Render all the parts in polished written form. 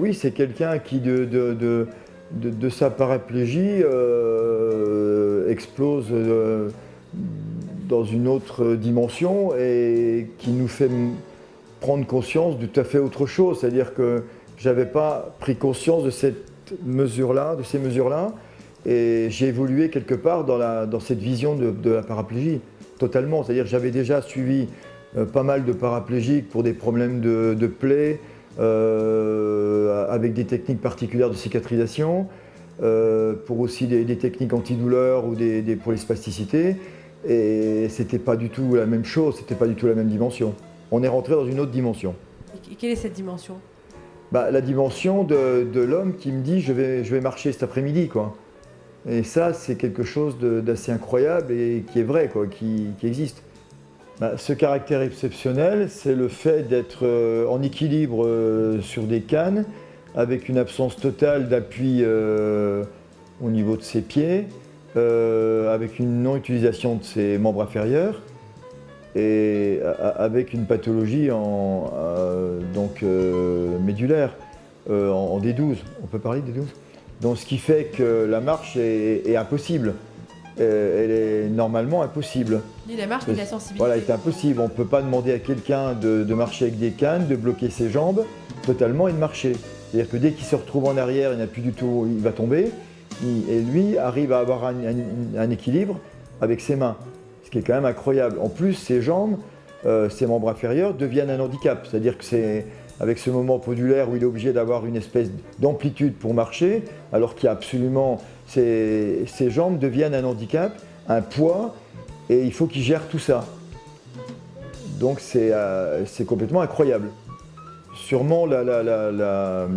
oui, c'est quelqu'un qui, de sa paraplégie, explose dans une autre dimension et qui nous fait prendre conscience de tout à fait autre chose. C'est-à-dire que je n'avais pas pris conscience de cette mesure-là, de ces mesures-là, et j'ai évolué quelque part dans cette vision de la paraplégie, totalement. C'est-à-dire que j'avais déjà suivi pas mal de paraplégiques pour des problèmes de plaies, avec des techniques particulières de cicatrisation, pour aussi des techniques antidouleurs ou pour les spasticités. Et c'était pas du tout la même chose, c'était pas du tout la même dimension. On est rentré dans une autre dimension. Et quelle est cette dimension? La dimension de l'homme qui me dit je vais marcher cet après-midi, quoi. Et ça, c'est quelque chose d'assez incroyable et qui est vrai, quoi, qui existe. Ce caractère exceptionnel, c'est le fait d'être en équilibre sur des cannes, avec une absence totale d'appui au niveau de ses pieds, avec une non-utilisation de ses membres inférieurs, et avec une pathologie médulaire, en D12. On peut parler de D12 ? Donc ce qui fait que la marche est impossible. Elle est normalement impossible. Ni la marche, ni la sensibilité. Voilà, c'est impossible. On ne peut pas demander à quelqu'un de marcher avec des cannes, de bloquer ses jambes totalement et de marcher. C'est-à-dire que dès qu'il se retrouve en arrière, il n'a plus du tout, il va tomber. Et lui arrive à avoir un équilibre avec ses mains, ce qui est quand même incroyable. En plus, ses jambes, ses membres inférieurs deviennent un handicap. C'est-à-dire que c'est avec ce moment podulaire où il est obligé d'avoir une espèce d'amplitude pour marcher, alors qu'il y a absolument... Ses jambes deviennent un handicap, un poids, et il faut qu'il gère tout ça. Donc c'est complètement incroyable. Sûrement le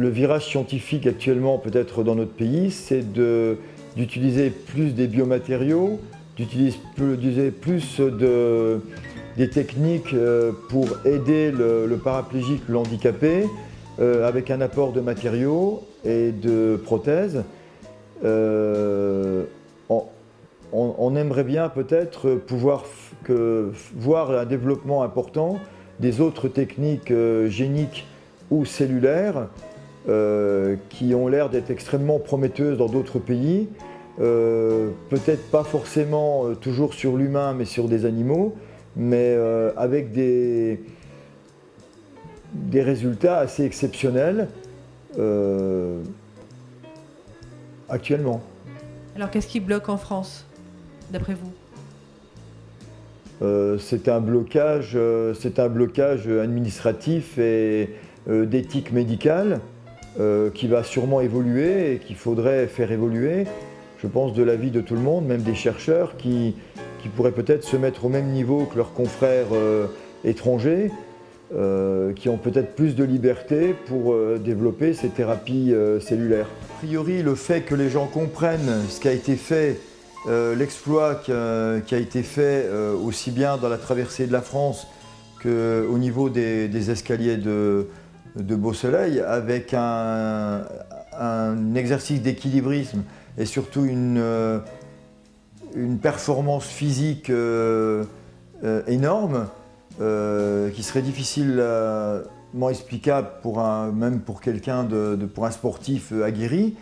virage scientifique actuellement, peut-être dans notre pays, c'est d'utiliser plus des biomatériaux, d'utiliser plus des techniques pour aider le paraplégique, le handicapé, avec un apport de matériaux et de prothèses. On aimerait bien peut-être pouvoir voir un développement important des autres techniques géniques ou cellulaires qui ont l'air d'être extrêmement prometteuses dans d'autres pays, peut-être pas forcément toujours sur l'humain mais sur des animaux, mais avec des résultats assez exceptionnels actuellement. Alors qu'est-ce qui bloque en France, d'après vous? C'est un blocage administratif et d'éthique médicale qui va sûrement évoluer et qu'il faudrait faire évoluer, je pense, de l'avis de tout le monde, même des chercheurs qui pourraient peut-être se mettre au même niveau que leurs confrères étrangers, qui ont peut-être plus de liberté pour développer ces thérapies cellulaires. A priori, le fait que les gens comprennent ce qui a été fait, l'exploit qui a été fait aussi bien dans la traversée de la France qu'au niveau des escaliers de Beau-Soleil, avec un exercice d'équilibrisme et surtout une performance physique énorme, qui serait difficilement explicable même pour quelqu'un, pour un sportif aguerri.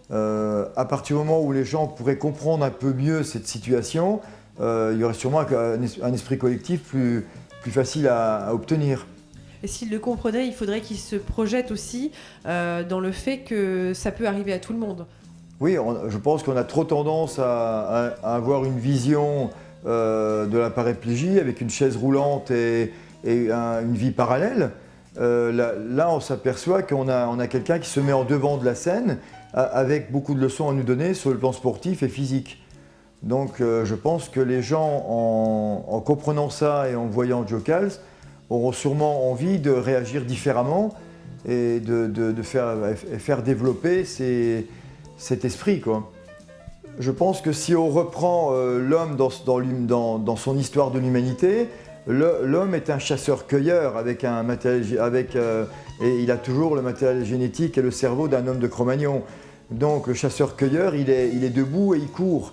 À partir du moment où les gens pourraient comprendre un peu mieux cette situation, il y aurait sûrement un esprit collectif plus facile à obtenir. Et s'ils le comprenaient, il faudrait qu'ils se projettent aussi dans le fait que ça peut arriver à tout le monde. Oui, je pense qu'on a trop tendance à avoir une vision de la paraplégie avec une chaise roulante et une vie parallèle. Là, on s'aperçoit qu'on a quelqu'un qui se met en devant de la scène avec beaucoup de leçons à nous donner sur le plan sportif et physique. Donc je pense que les gens, en comprenant ça et en voyant Joe Cals, auront sûrement envie de réagir différemment et de faire développer cet esprit, quoi. Je pense que si on reprend l'homme dans son histoire de l'humanité, l'homme est un chasseur-cueilleur avec un matériel, et il a toujours le matériel génétique et le cerveau d'un homme de Cro-Magnon. Donc le chasseur-cueilleur, il est debout et il court.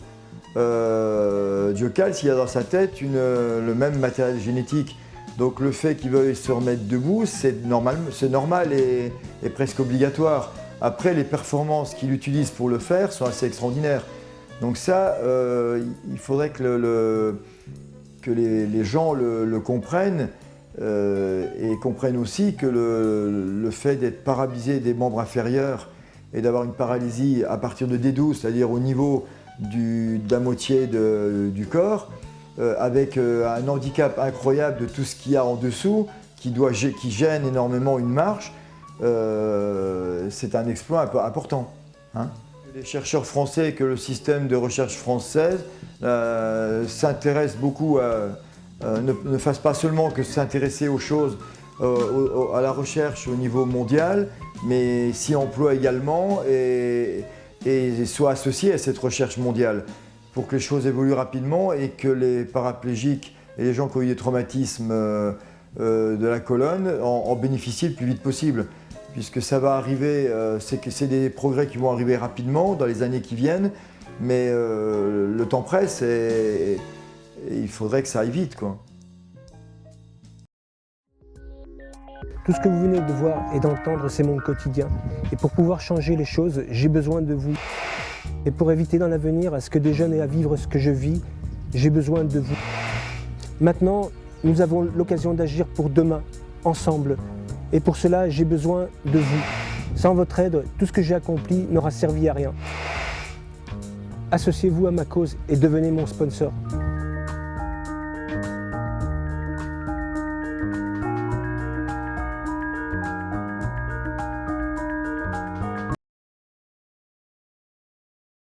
Joe Cals, il a dans sa tête le même matériel génétique. Donc le fait qu'ils veuillent se remettre debout, c'est normal et presque obligatoire. Après, les performances qu'il utilise pour le faire sont assez extraordinaires. Donc ça, il faudrait que les gens le comprennent et comprennent aussi que le fait d'être paralysé des membres inférieurs et d'avoir une paralysie à partir de D12, c'est-à-dire au niveau de la moitié du corps, avec un handicap incroyable de tout ce qu'il y a en dessous, qui gêne énormément une marche, c'est un exploit important. Hein. Les chercheurs français, que le système de recherche française s'intéresse beaucoup ne fasse pas seulement que s'intéresser aux choses, à la recherche au niveau mondial, mais s'y emploie également et soit associé à cette recherche mondiale pour que les choses évoluent rapidement et que les paraplégiques et les gens qui ont eu des traumatismes de la colonne en bénéficient le plus vite possible. Puisque ça va arriver, c'est des progrès qui vont arriver rapidement dans les années qui viennent, mais le temps presse et il faudrait que ça aille vite, quoi. Tout ce que vous venez de voir et d'entendre, c'est mon quotidien. Et pour pouvoir changer les choses, j'ai besoin de vous. Et pour éviter dans l'avenir à ce que des jeunes aient à vivre ce que je vis, j'ai besoin de vous. Maintenant, nous avons l'occasion d'agir pour demain, ensemble. Et pour cela, j'ai besoin de vous. Sans votre aide, tout ce que j'ai accompli n'aura servi à rien. Associez-vous à ma cause et devenez mon sponsor.